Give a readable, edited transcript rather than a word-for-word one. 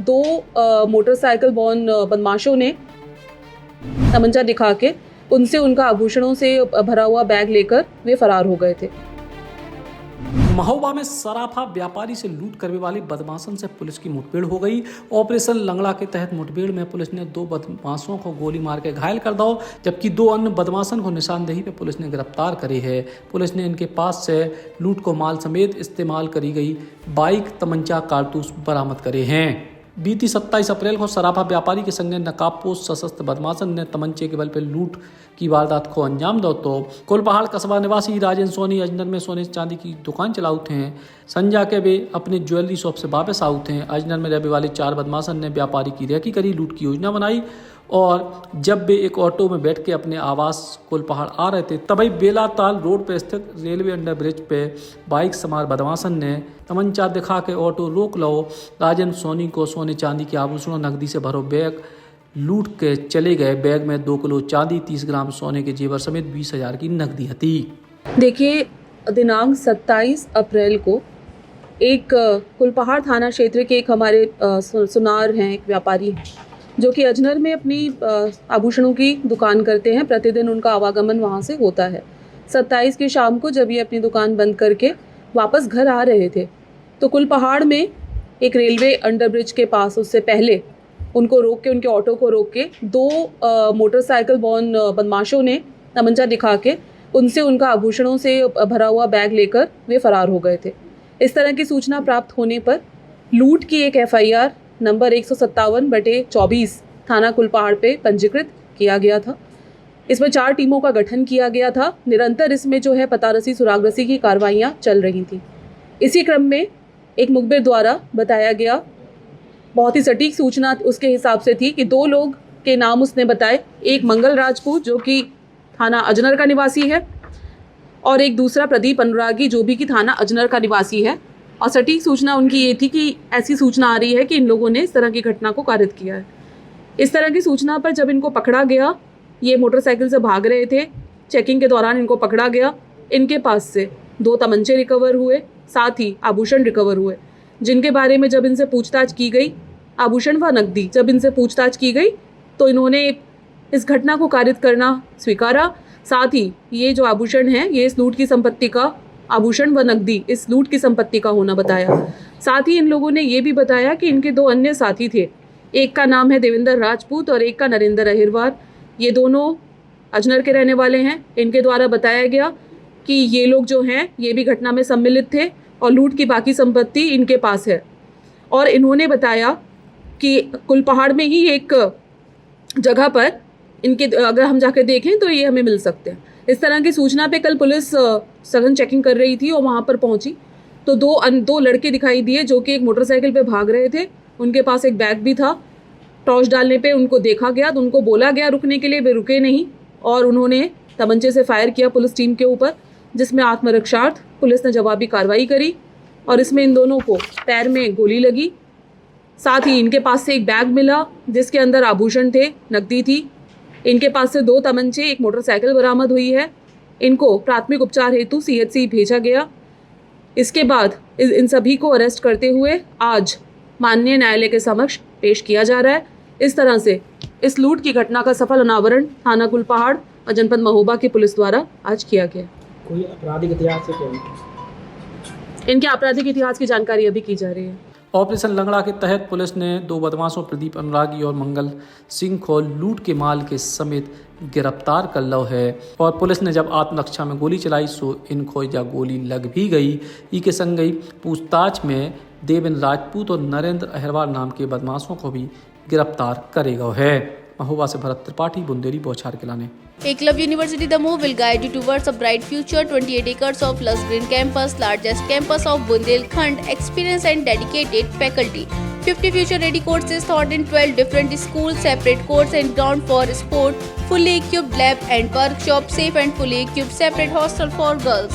दो motorcycle born बदमाशों ने तमंचा दिखा के उनसे उनका आभूषणों से भरा हुआ बैग लेकर वे फरार हो गए थे। महोबा में सराफा व्यापारी से लूट करने वाले बदमाशन से पुलिस की मुठभेड़ हो गई। ऑपरेशन लंगड़ा के तहत मुठभेड़ में पुलिस ने 2 बदमाशों को गोली मार के घायल कर दिया, जबकि 2 अन्य बदमाशन को निशानदेही पे पुलिस ने गिरफ्तार करे है। पुलिस ने इनके पास से लूट को माल समेत इस्तेमाल करी गई बाइक, तमंचा, कारतूस बरामद करे हैं। बीती 27 अप्रैल को सराफा व्यापारी के संग नकाबपोश सशस्त्र बदमाशन ने तमंचे के बल पर लूट की वारदात को अंजाम दो तो कुलपहाड़ कस्बा निवासी राजेंद्र सोनी अजनर में सोने चांदी की दुकान चलाते हैं। संजा के वे अपने ज्वेलरी शॉप से वापस आते हैं। अजनर में रहने वाले 4 बदमाशन ने व्यापारी की रेकी करी, लूट की योजना बनाई और जब वे एक ऑटो में बैठ के अपने आवास कुलपहाड़ आ रहे थे तभी बेलाताल रोड पर स्थित रेलवे अंडर ब्रिज पे बाइक सवार बदमाशन ने तमंचा दिखा के ऑटो रोक लो। राजेंद्र सोनी को सोने चांदी के आभूषणों, नकदी से भरो बैग लूट के चले गए। बैग में 2 किलो चांदी, 30 ग्राम सोने के जेवर समेत 20,000 की नकदी थी। देखिए, दिनांक 27 अप्रैल को एक कुलपहाड़ थाना क्षेत्र के एक हमारे सुनार हैं, एक व्यापारी हैं जो कि अजनर में अपनी आभूषणों की दुकान करते हैं। प्रतिदिन उनका आवागमन वहाँ से होता है। 27 की शाम को जब ये अपनी दुकान बंद करके वापस घर आ रहे थे तो कुलपहाड़ में एक रेलवे अंडरब्रिज के पास उससे पहले उनको रोक के, उनके ऑटो को रोक के 2 मोटरसाइकिल बॉर्न बदमाशों ने तमंचा दिखा के उनसे उनका आभूषणों से भरा हुआ बैग लेकर वे फरार हो गए थे। इस तरह की सूचना प्राप्त होने पर लूट की एक FIR नंबर 157/24 थाना कुलपहाड़ पे पंजीकृत किया गया था। इसमें 4 टीमों का गठन किया गया था। निरंतर इसमें जो है पतारसी सुरागरसी की कार्रवाइयाँ चल रही थी। इसी क्रम में एक मुखबिर द्वारा बताया गया, बहुत ही सटीक सूचना उसके हिसाब से थी कि 2 लोग के नाम उसने बताए, एक मंगल राजपूत जो कि थाना अजनर का निवासी है और एक दूसरा प्रदीप अनुरागी जो भी कि थाना अजनर का निवासी है। और सटीक सूचना उनकी ये थी कि ऐसी सूचना आ रही है कि इन लोगों ने इस तरह की घटना को कारित किया है। इस तरह की सूचना पर जब इनको पकड़ा गया, ये मोटरसाइकिल से भाग रहे थे, चेकिंग के दौरान इनको पकड़ा गया। इनके पास से 2 तमंचे रिकवर हुए, साथ ही आभूषण रिकवर हुए, जिनके बारे में जब इनसे पूछताछ की गई, आभूषण व नकदी जब इनसे पूछताछ की गई तो इन्होंने इस घटना को कारित करना स्वीकारा। साथ ही ये जो आभूषण है ये इस लूट की संपत्ति का, आभूषण व नकदी इस लूट की संपत्ति का होना बताया। साथ ही इन लोगों ने ये भी बताया कि इनके 2 अन्य साथी थे, एक का नाम है देवेंद्र राजपूत और एक का नरेंद्र अहिरवार। ये दोनों अजनर के रहने वाले हैं। इनके द्वारा बताया गया कि ये लोग जो हैं ये भी घटना में सम्मिलित थे और लूट की बाकी संपत्ति इनके पास है। और इन्होंने बताया कि कुलपहाड़ में ही एक जगह पर इनके अगर हम जाकर देखें तो ये हमें मिल सकते हैं। इस तरह की सूचना पे कल पुलिस सघन चेकिंग कर रही थी और वहाँ पर पहुँची तो 2 लड़के दिखाई दिए जो कि एक मोटरसाइकिल पे भाग रहे थे। उनके पास एक बैग भी था। टॉर्च डालने पे उनको देखा गया तो उनको बोला गया रुकने के लिए, वे रुके नहीं और उन्होंने तमंचे से फायर किया पुलिस टीम के ऊपर, जिसमें आत्मरक्षार्थ पुलिस ने जवाबी कार्रवाई करी और इसमें इन दोनों को पैर में गोली लगी। साथ ही इनके पास से एक बैग मिला जिसके अंदर आभूषण थे, नकदी थी। इनके पास से 2 तमंचे, एक मोटरसाइकिल बरामद हुई है। इनको प्राथमिक उपचार हेतु CHC भेजा गया। इसके बाद इन सभी को अरेस्ट करते हुए आज माननीय न्यायालय के समक्ष पेश किया जा रहा है। इस तरह से इस लूट की घटना का सफल अनावरण थाना कुलपहाड़ और जनपद महोबा की पुलिस द्वारा आज किया गया। कोई आपराधिक इतिहास से क्या? इनके आपराधिक इतिहास की जानकारी अभी की जा रही है। ऑपरेशन लंगड़ा के तहत पुलिस ने 2 बदमाशों प्रदीप अनुरागी और मंगल सिंह को लूट के माल के समेत गिरफ्तार कर लो है। और पुलिस ने जब आत्मरक्षा में गोली चलाई सो इनको या गोली लग भी गई। ई के संग गई पूछताछ में देवेंद्र राजपूत और नरेंद्र अहिरवार नाम के बदमाशों को भी गिरफ्तार करेगा है। महोबा से भरत त्रिपाठी, बुंदेली, बौछार किलाने। Eklavya University Damoh will guide you towards a bright future. 28 acres of lush green campus, largest campus of Bundelkhand, experienced and dedicated faculty. 50 future-ready courses taught in 12 different schools, separate courts and ground for sport, fully equipped lab and workshop, safe and fully equipped separate hostel for girls.